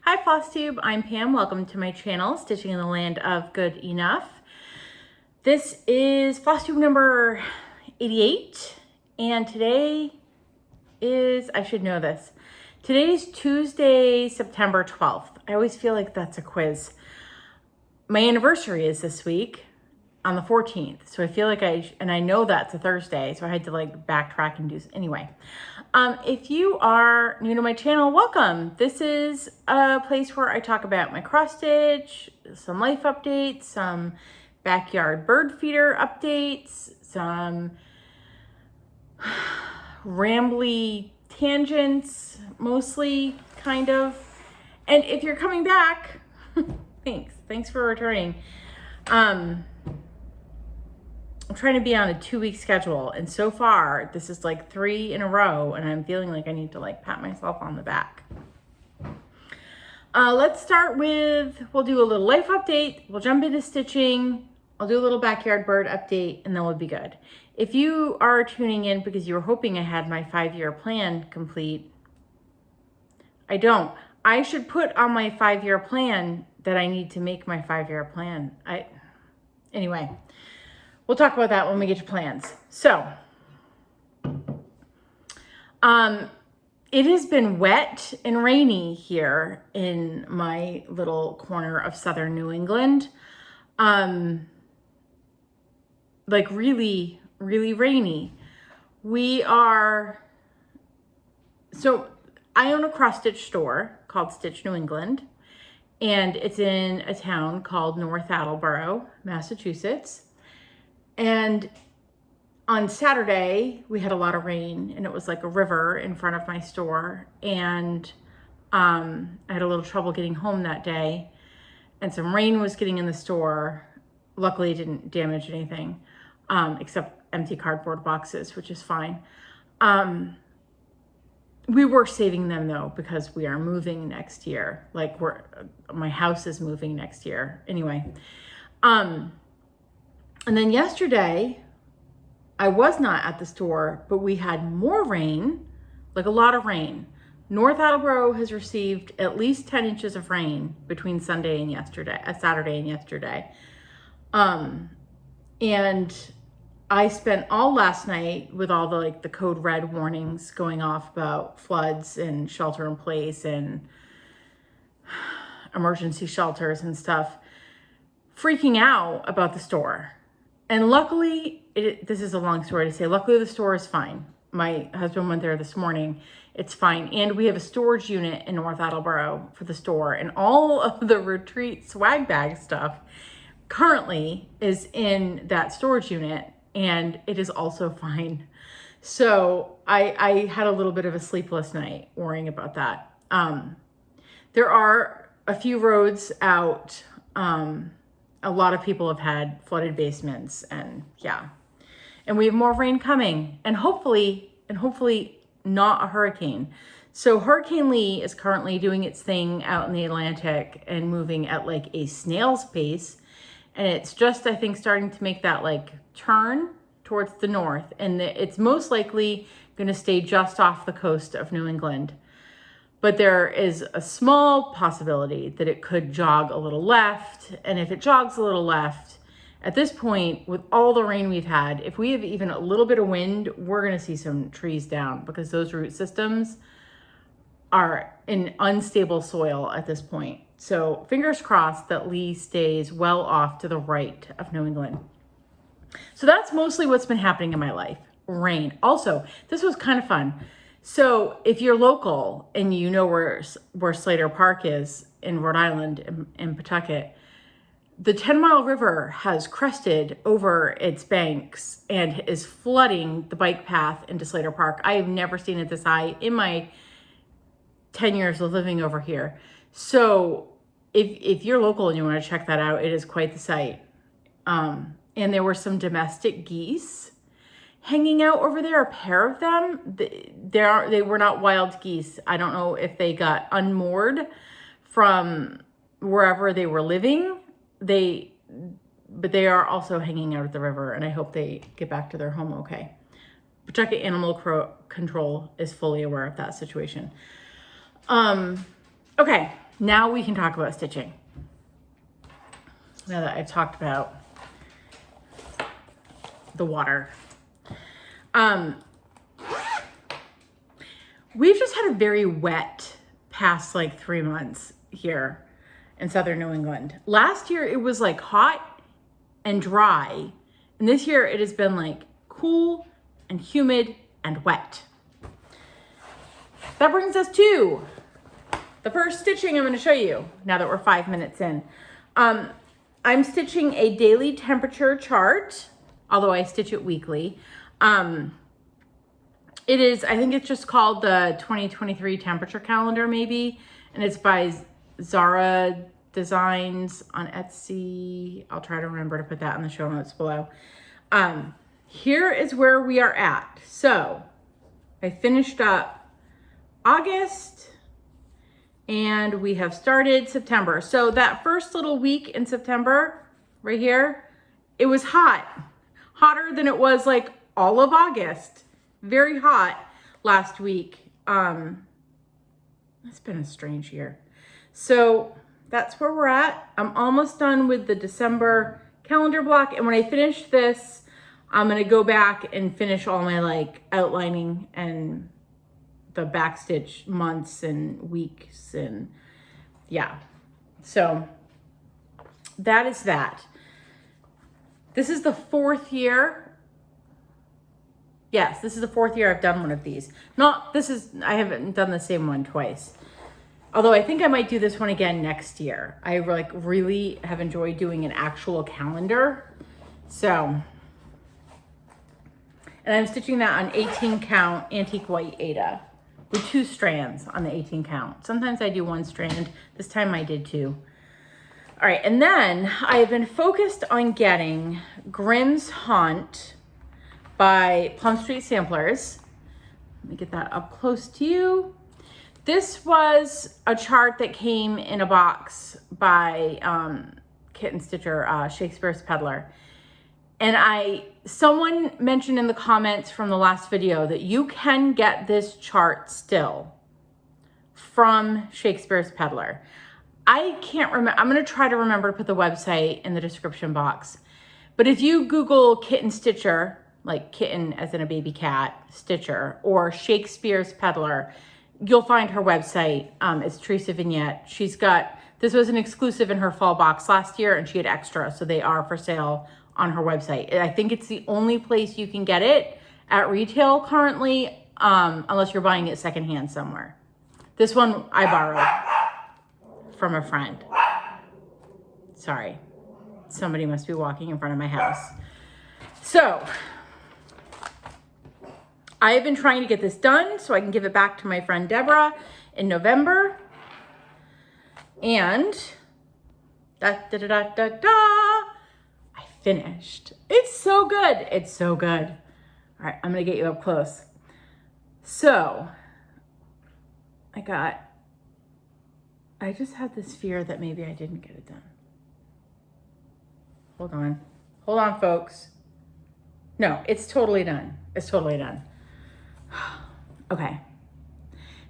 Hi Flosstube, I'm Pam. Welcome to my channel, Stitching in the Land of Good Enough. This is Flosstube number 88, and today is, I should know this, today's Tuesday, September 12th. I always feel like that's a quiz. My anniversary is this week on the 14th, so I feel like I know that's a Thursday, so I had to like backtrack and do, anyway. If you are new to my channel, welcome. This is a place where I talk about my cross stitch, some life updates, some backyard bird feeder updates, some rambly tangents, mostly, kind of. And if you're coming back, thanks for returning. I'm trying to be on a 2-week schedule, and so far this is like 3 in a row, and I'm feeling like I need to like pat myself on the back. Let's start with, we'll do a little life update, we'll jump into stitching, I'll do a little backyard bird update, and then we'll be good. If you are tuning in because you were hoping I had my 5-year plan complete, I don't. I should put on my 5-year plan that I need to make my 5-year plan. Anyway. We'll talk about that when we get to plans. So, it has been wet and rainy here in my little corner of southern New England. Like really, really rainy. So I own a cross stitch store called Stitch New England, and it's in a town called North Attleboro, Massachusetts. And on Saturday, we had a lot of rain, and it was like a river in front of my store. And I had a little trouble getting home that day, and some rain was getting in the store. Luckily, it didn't damage anything, except empty cardboard boxes, which is fine. We were saving them though, because we are moving next year. Like my house is moving next year. Anyway, and then yesterday, I was not at the store, but we had more rain, like a lot of rain. North Attleboro has received at least 10 inches of rain between Saturday and yesterday. And I spent all last night with all the code red warnings going off about floods and shelter in place and emergency shelters and stuff, freaking out about the store. And luckily, this is a long story to say, luckily the store is fine. My husband went there this morning. It's fine. And we have a storage unit in North Attleboro for the store. And all of the retreat swag bag stuff currently is in that storage unit. And it is also fine. So I had a little bit of a sleepless night worrying about that. There are a few roads out. A lot of people have had flooded basements, and yeah. And we have more rain coming, and hopefully not a hurricane. So Hurricane Lee is currently doing its thing out in the Atlantic and moving at like a snail's pace. And it's just, I think, starting to make that like turn towards the north. And it's most likely going to stay just off the coast of New England. But there is a small possibility that it could jog a little left. And if it jogs a little left, at this point, with all the rain we've had, if we have even a little bit of wind, we're going to see some trees down, because those root systems are in unstable soil at this point. So fingers crossed that Lee stays well off to the right of New England. So that's mostly what's been happening in my life. Rain. Also, this was kind of fun. So if you're local and you know where Slater Park is in Rhode Island, in Pawtucket, the 10 Mile River has crested over its banks and is flooding the bike path into Slater Park. I have never seen it this high in my 10 years of living over here. So if you're local and you want to check that out, it is quite the sight. And there were some domestic geese hanging out over there, a pair of them. They were not wild geese. I don't know if they got unmoored from wherever they were living. But they are also hanging out at the river, and I hope they get back to their home okay. Pawtucket Animal Control is fully aware of that situation. Okay, now we can talk about stitching. Now that I've talked about the water. We've just had a very wet past like 3 months here in southern New England. Last year it was like hot and dry, and this year it has been like cool and humid and wet. That brings us to the first stitching I'm going to show you now that we're 5 minutes in. I'm stitching a daily temperature chart, although I stitch it weekly. It is, I think it's just called the 2023 temperature calendar maybe, and it's by Zara Designs on Etsy. I'll try to remember to put that in the show notes below. Here is where we are at. So I finished up August and we have started September. So that first little week in September right here, it was hot, hotter than it was like all of August. Very hot last week. It's been a strange year. So that's where we're at. I'm almost done with the December calendar block. And when I finish this, I'm going to go back and finish all my like outlining and the backstitch months and weeks and yeah. So that is that. This is the 4th year. Yes, this is the 4th year I've done one of these. I haven't done the same one twice. Although I think I might do this one again next year. I like really have enjoyed doing an actual calendar. So, and I'm stitching that on 18 count antique white Aida with 2 strands on the 18 count. Sometimes I do 1 strand. This time I did 2. All right, and then I've been focused on getting Grimm's Haunt by Plum Street Samplers. Let me get that up close to you. This was a chart that came in a box by Kitten Stitcher, Shakespeare's Peddler. And someone mentioned in the comments from the last video that you can get this chart still from Shakespeare's Peddler. I can't remember. I'm going to try to remember to put the website in the description box. But if you Google Kitten Stitcher, like kitten as in a baby cat, Stitcher, or Shakespeare's Peddler, you'll find her website. It's Teresa Vignette. This was an exclusive in her fall box last year and she had extra, so they are for sale on her website. I think it's the only place you can get it at retail currently, unless you're buying it secondhand somewhere. This one I borrowed from a friend. Sorry, somebody must be walking in front of my house. So, I have been trying to get this done so I can give it back to my friend Deborah in November. And I finished. It's so good. It's so good. All right, I'm gonna get you up close. So I just had this fear that maybe I didn't get it done. Hold on, folks. No, it's totally done. It's totally done. Okay,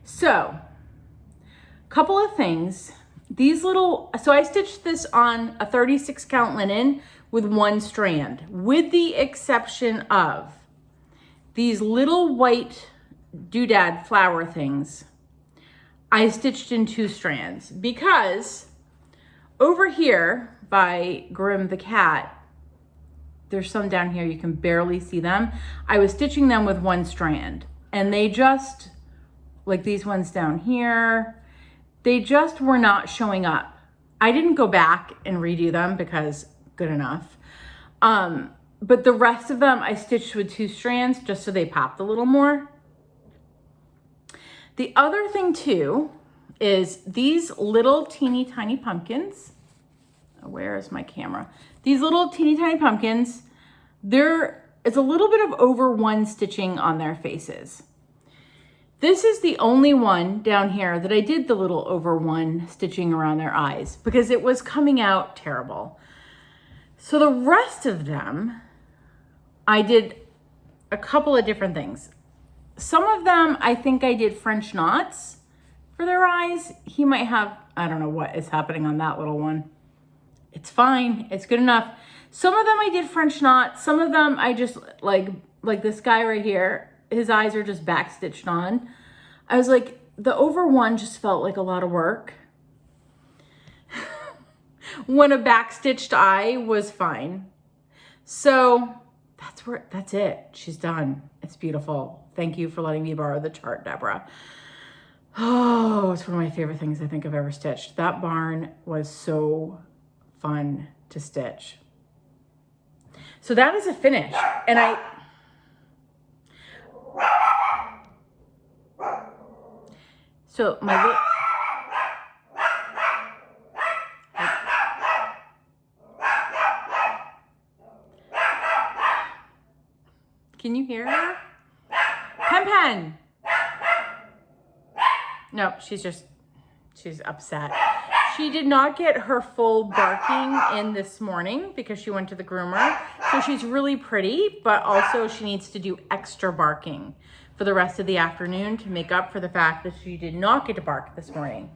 so couple of things. So I stitched this on a 36 count linen with 1 strand, with the exception of these little white doodad flower things. I stitched in 2 strands because over here by Grimm the cat, there's some down here, you can barely see them. I was stitching them with 1 strand. And they just, like these ones down here, they just were not showing up. I didn't go back and redo them because good enough. But the rest of them I stitched with 2 strands just so they popped a little more. The other thing too is these little teeny tiny pumpkins. Where is my camera? These little teeny tiny pumpkins, it's a little bit of over 1 stitching on their faces. This is the only one down here that I did the little over 1 stitching around their eyes because it was coming out terrible. So the rest of them, I did a couple of different things. Some of them, I think I did French knots for their eyes. He might have, I don't know what is happening on that little one. It's fine. It's good enough. Some of them I did French knot. Some of them I just like this guy right here. His eyes are just back stitched on. I was like, the over one just felt like a lot of work. When a back stitched eye was fine. So that's it. She's done. It's beautiful. Thank you for letting me borrow the chart, Deborah. Oh, it's one of my favorite things I think I've ever stitched. That barn was so fun to stitch. So that is a finish. And so my can you hear her? Pen. No, she's upset. She did not get her full barking in this morning because she went to the groomer. So she's really pretty, but also she needs to do extra barking for the rest of the afternoon to make up for the fact that she did not get to bark this morning.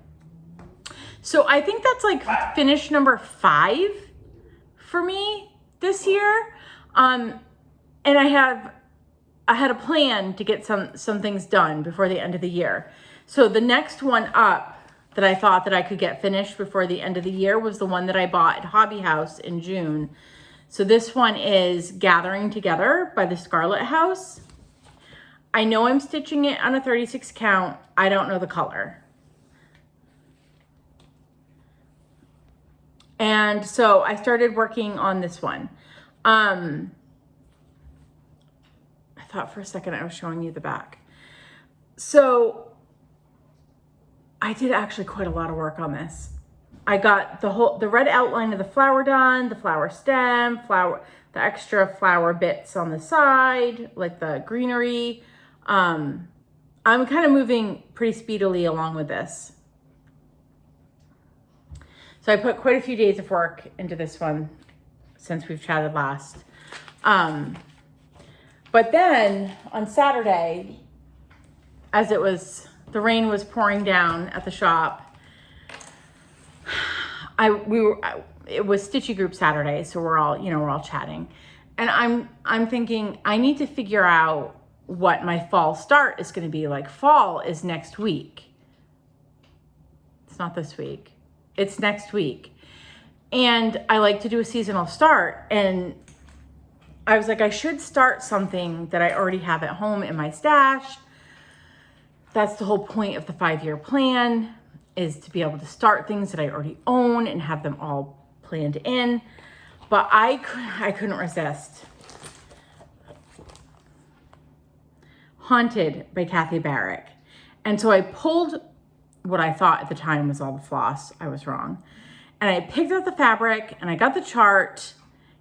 So I think that's like finish number 5 for me this year. And I had a plan to get some things done before the end of the year. So the next one up that I thought that I could get finished before the end of the year was the one that I bought at Hobby House in June. So this one is Gathering Together by the Scarlet House. I know I'm stitching it on a 36 count. I don't know the color. And so I started working on this one. I thought for a second I was showing you the back. So I did actually quite a lot of work on this. I got the red outline of the flower done, the flower stem, the extra flower bits on the side, like the greenery. I'm kind of moving pretty speedily along with this. So I put quite a few days of work into this one since we've chatted last. But then on Saturday, as the rain was pouring down at the shop, it was Stitchy Group Saturday, so we're all chatting. And I'm thinking I need to figure out what my fall start is going to be like. Fall is next week. It's not this week. It's next week. And I like to do a seasonal start. And I was like, I should start something that I already have at home in my stash. That's the whole point of the 5-year plan, is to be able to start things that I already own and have them all planned in. But I couldn't resist. Haunted by Kathy Barrick. And so I pulled what I thought at the time was all the floss. I was wrong. And I picked out the fabric and I got the chart.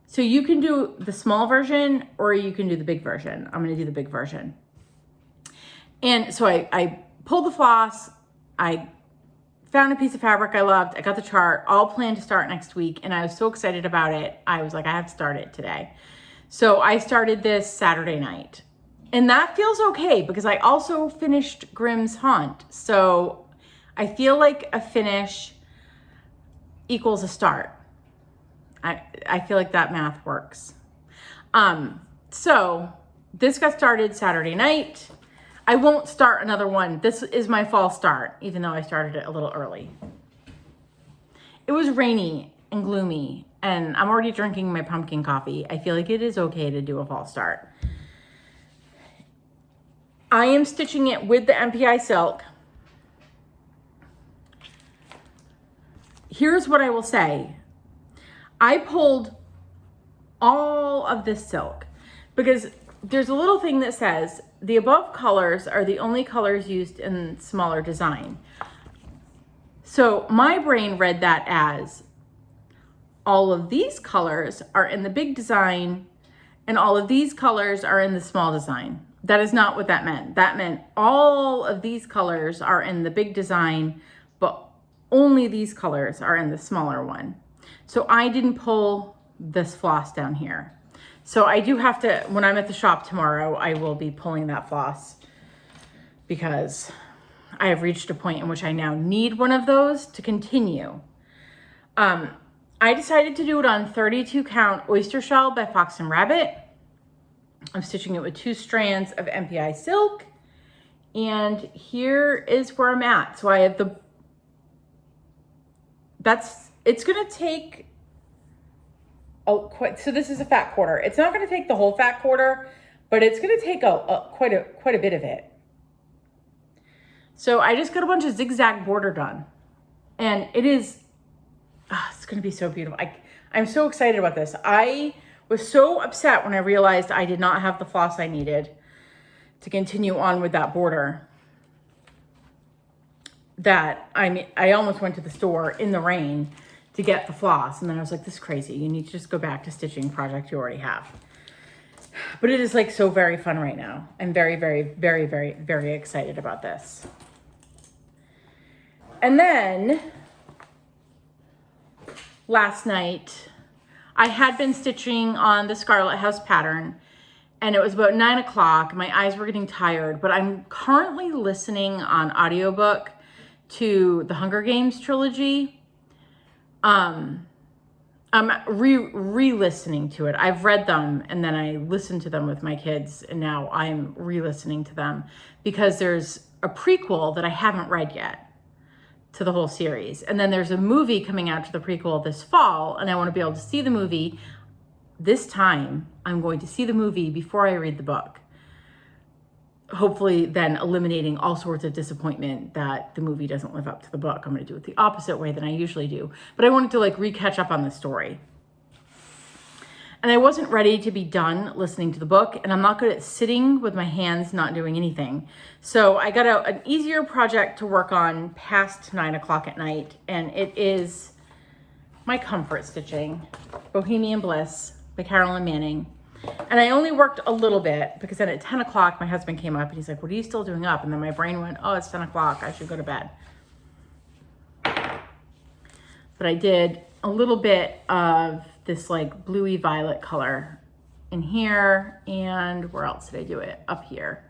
So you can do the small version or you can do the big version. I'm going to do the big version. And so I pulled the floss. I found a piece of fabric I loved. I got the chart, all planned to start next week. And I was so excited about it. I was like, I have to start it today. So I started this Saturday night. And that feels okay because I also finished Grimm's Haunt. So I feel like a finish equals a start. I feel like that math works. So this got started Saturday night. I won't start another one. This is my fall start, even though I started it a little early. It was rainy and gloomy, and I'm already drinking my pumpkin coffee. I feel like it is okay to do a fall start. I am stitching it with the MPI silk. Here's what I will say. I pulled all of this silk because there's a little thing that says the above colors are the only colors used in smaller design. So my brain read that as all of these colors are in the big design and all of these colors are in the small design. That is not what that meant. That meant all of these colors are in the big design, but only these colors are in the smaller one. So I didn't pull this floss down here. So I do have to, when I'm at the shop tomorrow, I will be pulling that floss because I have reached a point in which I now need one of those to continue. I decided to do it on 32 count oyster shell by Fox and Rabbit. I'm stitching it with 2 strands of MPI silk. And here is where I'm at. So I have it's gonna take, so this is a fat quarter. It's not gonna take the whole fat quarter, but it's gonna take quite a bit of it. So I just got a bunch of zigzag border done. And it is, it's gonna be so beautiful. I'm so excited about this. I was so upset when I realized I did not have the floss I needed to continue on with that border that I almost went to the store in the rain to get the floss. And then I was like, this is crazy. You need to just go back to stitching project you already have. But it is like so very fun right now. I'm very, very, very, very, very excited about this. And then last night, I had been stitching on the Scarlet House pattern, and it was about 9 o'clock. My eyes were getting tired, but I'm currently listening on audiobook to the Hunger Games trilogy. I'm re-listening to it. I've read them and then I listened to them with my kids, and now I'm re-listening to them because there's a prequel that I haven't read yet to the whole series. And then there's a movie coming out to the prequel this fall, and I want to be able to see the movie. This time, I'm going to see the movie before I read the book. Hopefully then eliminating all sorts of disappointment that the movie doesn't live up to the book. I'm going to do it the opposite way than I usually do. But I wanted to like re-catch up on the story. And I wasn't ready to be done listening to the book, and I'm not good at sitting with my hands not doing anything. So I got an easier project to work on past 9 o'clock at night, and it is my comfort stitching, Bohemian Bliss by Carolyn Manning. And I only worked a little bit because then at 10 o'clock, my husband came up and he's like, what are you still doing up? And then my brain went, oh, it's 10 o'clock. I should go to bed. But I did a little bit of this like bluey violet color in here. And where else did I do it? Up here.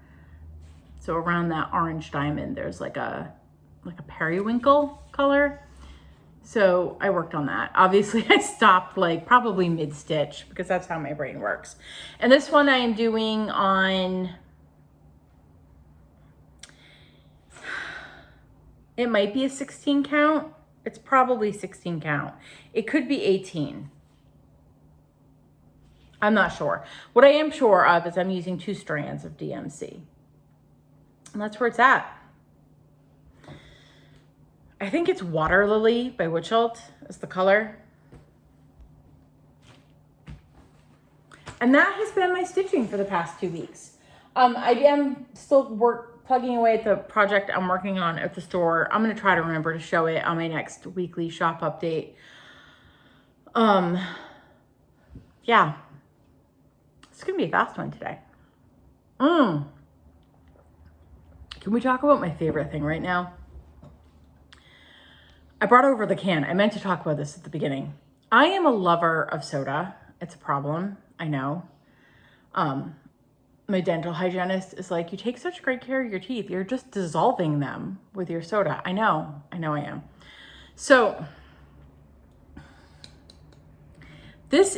So around that orange diamond, there's like a periwinkle color. So I worked on that. Obviously I stopped like probably mid-stitch because that's how my brain works. And this one I am doing on, it might be a 16 count. It's probably 16 count. It could be 18. I'm not sure. What I am sure of is I'm using 2 strands of DMC. And that's where it's at. I think it's Water Lily by Witchelt is the color. And that has been my stitching for the past 2 weeks. I am still plugging away at the project I'm working on at the store. I'm going to try to remember to show it on my next weekly shop update. Yeah. It's going to be a fast one today. Can we talk about my favorite thing right now? I brought over the can. I meant to talk about this at the beginning. I am a lover of soda. It's a problem, I know. My dental hygienist is like, you take such great care of your teeth. You're just dissolving them with your soda. I know I am. So this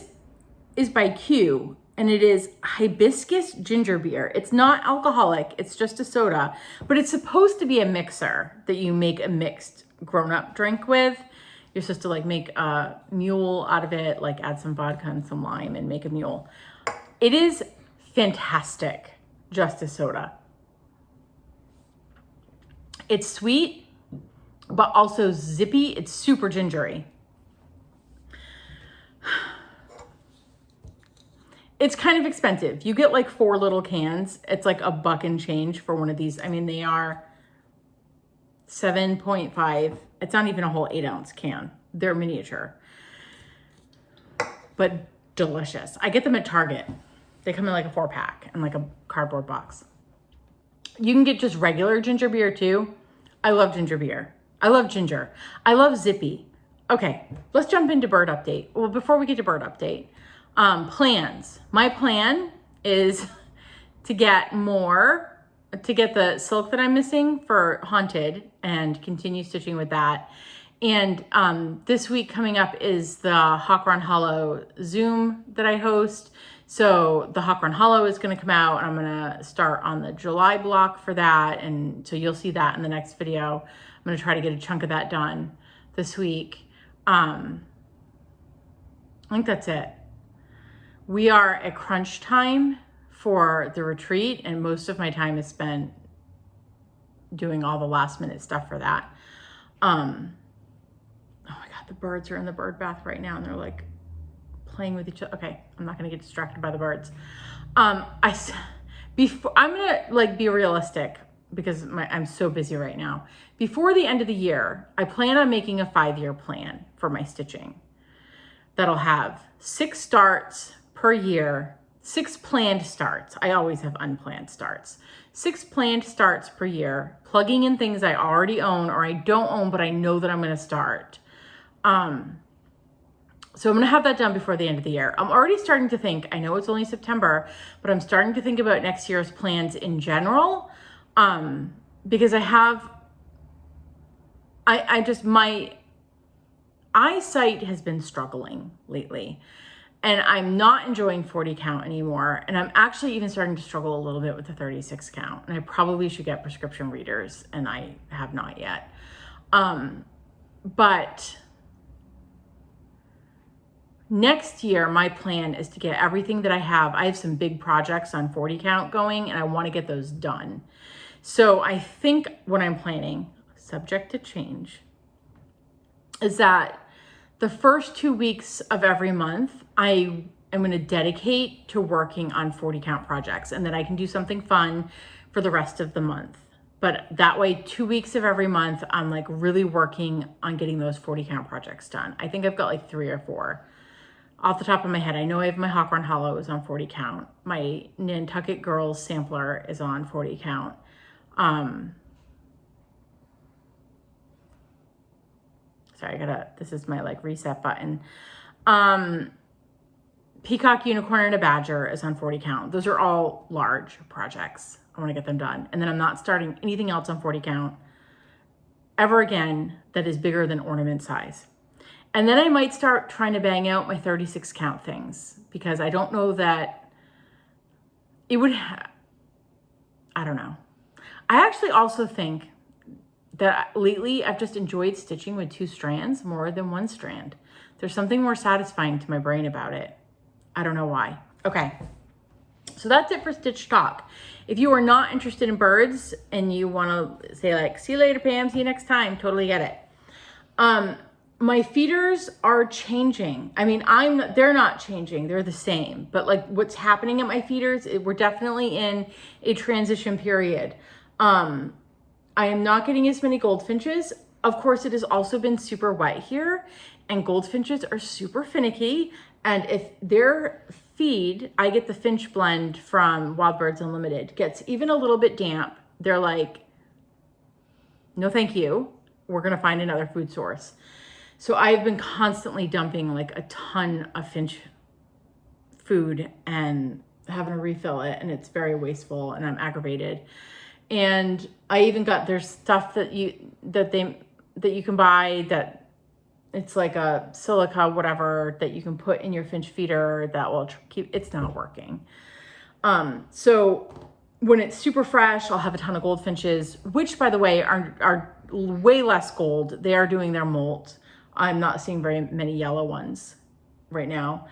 is by Q, and it is hibiscus ginger beer. It's not alcoholic, it's just a soda, but it's supposed to be a mixer that you make a mixed grown-up drink with. You're supposed to like make a mule out of it, like add some vodka and some lime and make a mule. It is fantastic, just as soda. It's sweet, but also zippy. It's super gingery. It's kind of expensive. You get like 4 little cans. It's like $1 and change for one of these. I mean, they are 7.5. It's not even a whole 8-ounce can. They're miniature, but delicious. I get them at Target. They come in like a 4-pack and like a cardboard box. You can get just regular ginger beer too. I love ginger beer. I love ginger. I love zippy. Okay, let's jump into bird update. Well, before we get to bird update, plans. My plan is to get more to get the silk that I'm missing for Haunted and continue stitching with that. And this week coming up is the Hawk Run Hollow Zoom that I host. So the Hawk Run Hollow is going to come out, and I'm going to start on the July block for that. And so you'll see that in the next video. I'm going to try to get a chunk of that done this week. I think that's it. We are at crunch time for the retreat, and most of my time is spent doing all the last minute stuff for that. Oh my God, the birds are in the bird bath right now, and they're like playing with each other. Okay, I'm not gonna get distracted by the birds. I'm gonna like be realistic because I'm so busy right now. Before the end of the year, I plan on making a 5-year plan for my stitching. That'll have 6 starts per year, 6 planned starts. I always have unplanned starts. 6 planned starts per year, plugging in things I already own or I don't own, but I know that I'm going to start. So I'm going to have that done before the end of the year. I'm already starting to think, I know it's only September, but I'm starting to think about next year's plans in general. Because my eyesight has been struggling lately. And I'm not enjoying 40 count anymore. And I'm actually even starting to struggle a little bit with the 36 count. And I probably should get prescription readers, and I have not yet. But next year, my plan is to get everything that I have. I have some big projects on 40 count going, and I want to get those done. So I think what I'm planning, subject to change, is that the first 2 weeks of every month, I am going to dedicate to working on 40 count projects, and then I can do something fun for the rest of the month. But that way, 2 weeks of every month, I'm like really working on getting those 40 count projects done. I think I've got like 3 or 4 off the top of my head. I know I have my Hawk Run Hollow is on 40 count. My Nantucket Girls sampler is on 40 count. Sorry, this is my like reset button. Peacock, Unicorn, and a Badger is on 40 count. Those are all large projects. I want to get them done. And then I'm not starting anything else on 40 count ever again that is bigger than ornament size. And then I might start trying to bang out my 36 count things, because I don't know that it would, I don't know. I actually also think that lately I've just enjoyed stitching with 2 strands more than 1 strand. There's something more satisfying to my brain about it. I don't know why. Okay, so that's it for Stitch Talk. If you are not interested in birds and you want to say like, see you later, Pam, see you next time, totally get it. My feeders are changing. I mean, they're not changing, they're the same, but like what's happening at my feeders, we're definitely in a transition period. I am not getting as many goldfinches. Of course, it has also been super wet here, and goldfinches are super finicky. And if their feed, I get the finch blend from Wild Birds Unlimited, gets even a little bit damp, they're like, no, thank you. We're gonna find another food source. So I've been constantly dumping like a ton of finch food and having to refill it, and it's very wasteful, and I'm aggravated. And I even got, there's stuff that you can buy that it's like a silica, whatever, that you can put in your finch feeder that will keep, it's not working. So when it's super fresh, I'll have a ton of goldfinches, which by the way, are way less gold. They are doing their molt. I'm not seeing very many yellow ones right now.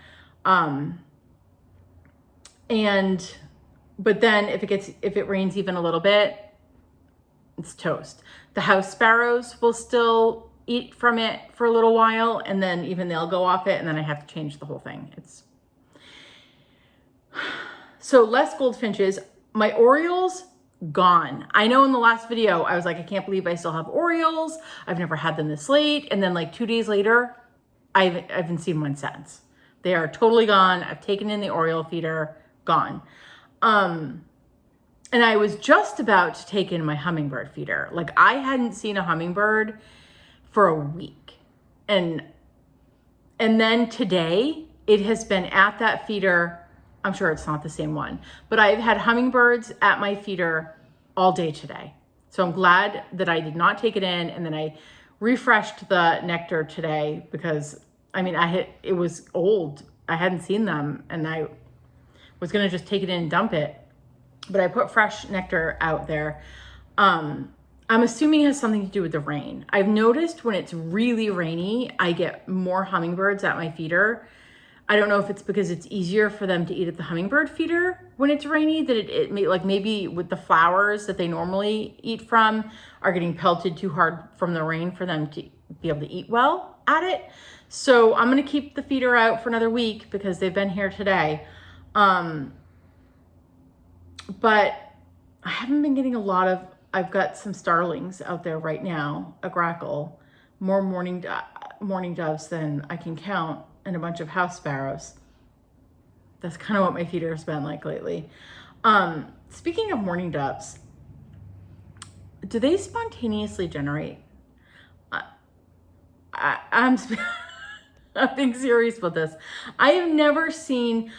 But then if it rains even a little bit, it's toast. The house sparrows will still eat from it for a little while, and then even they'll go off it, and then I have to change the whole thing. So less goldfinches. My Orioles, gone. I know in the last video, I was like, I can't believe I still have Orioles. I've never had them this late. And then like 2 days later, I haven't seen one since. They are totally gone. I've taken in the Oriole feeder, gone. And I was just about to take in my hummingbird feeder. Like I hadn't seen a hummingbird for a week. And then today it has been at that feeder. I'm sure it's not the same one, but I've had hummingbirds at my feeder all day today. So I'm glad that I did not take it in, and then I refreshed the nectar today because it was old. I hadn't seen them, and I was gonna just take it in and dump it, but I put fresh nectar out there. I'm assuming it has something to do with the rain. I've noticed when it's really rainy, I get more hummingbirds at my feeder. I don't know if it's because it's easier for them to eat at the hummingbird feeder when it's rainy, that it may, like maybe with the flowers that they normally eat from are getting pelted too hard from the rain for them to be able to eat well at it. So I'm gonna keep the feeder out for another week because they've been here today. But I haven't been getting a lot of, I've got some starlings out there right now, a grackle, more morning doves than I can count, and a bunch of house sparrows. That's kind of what my feeder has been like lately. Speaking of mourning doves, do they spontaneously generate? I'm being serious about this. I have never seen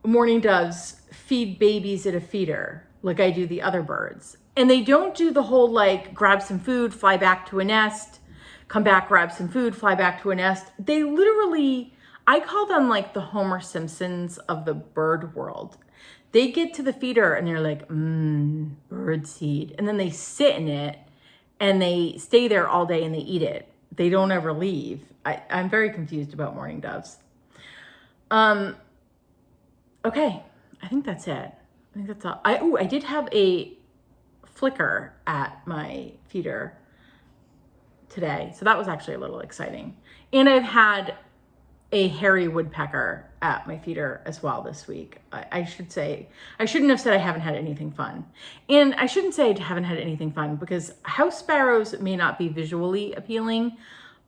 mourning doves feed babies at a feeder like I do the other birds. And they don't do the whole like grab some food, fly back to a nest, come back, grab some food, fly back to a nest. They literally, I call them like the Homer Simpsons of the bird world. They get to the feeder and they're like, bird seed. And then they sit in it and they stay there all day and they eat it. They don't ever leave. I'm very confused about mourning doves. Okay, I think that's it. I think that's all. I did have a flicker at my feeder today, so that was actually a little exciting. And I've had a hairy woodpecker at my feeder as well this week. I shouldn't have said I haven't had anything fun. And I shouldn't say I haven't had anything fun because house sparrows may not be visually appealing,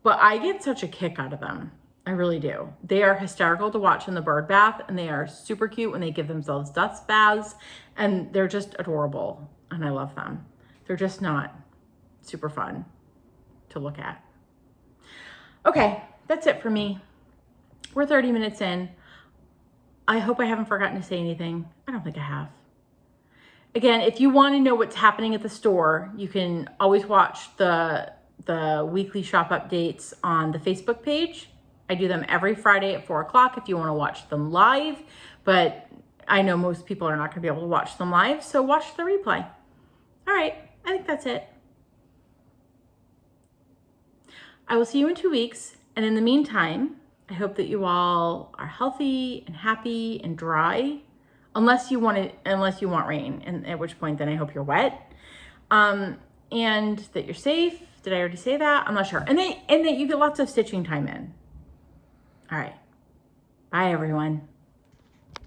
but I get such a kick out of them. I really do. They are hysterical to watch in the bird bath, and they are super cute when they give themselves dust baths, and they're just adorable, and I love them. They're just not super fun to look at. Okay, that's it for me. We're 30 minutes in. I hope I haven't forgotten to say anything. I don't think I have. Again, if you want to know what's happening at the store, you can always watch the weekly shop updates on the Facebook page. I do them every Friday at 4 o'clock if you want to watch them live, but I know most people are not going to be able to watch them live, so watch the replay. All right, I think that's it. I will see you in 2 weeks, and in the meantime, I hope that you all are healthy and happy and dry, unless you want rain, and at which point then I hope you're wet, and that you're safe. Did I already say that? I'm not sure. And that you get lots of stitching time in. All right. Bye, everyone.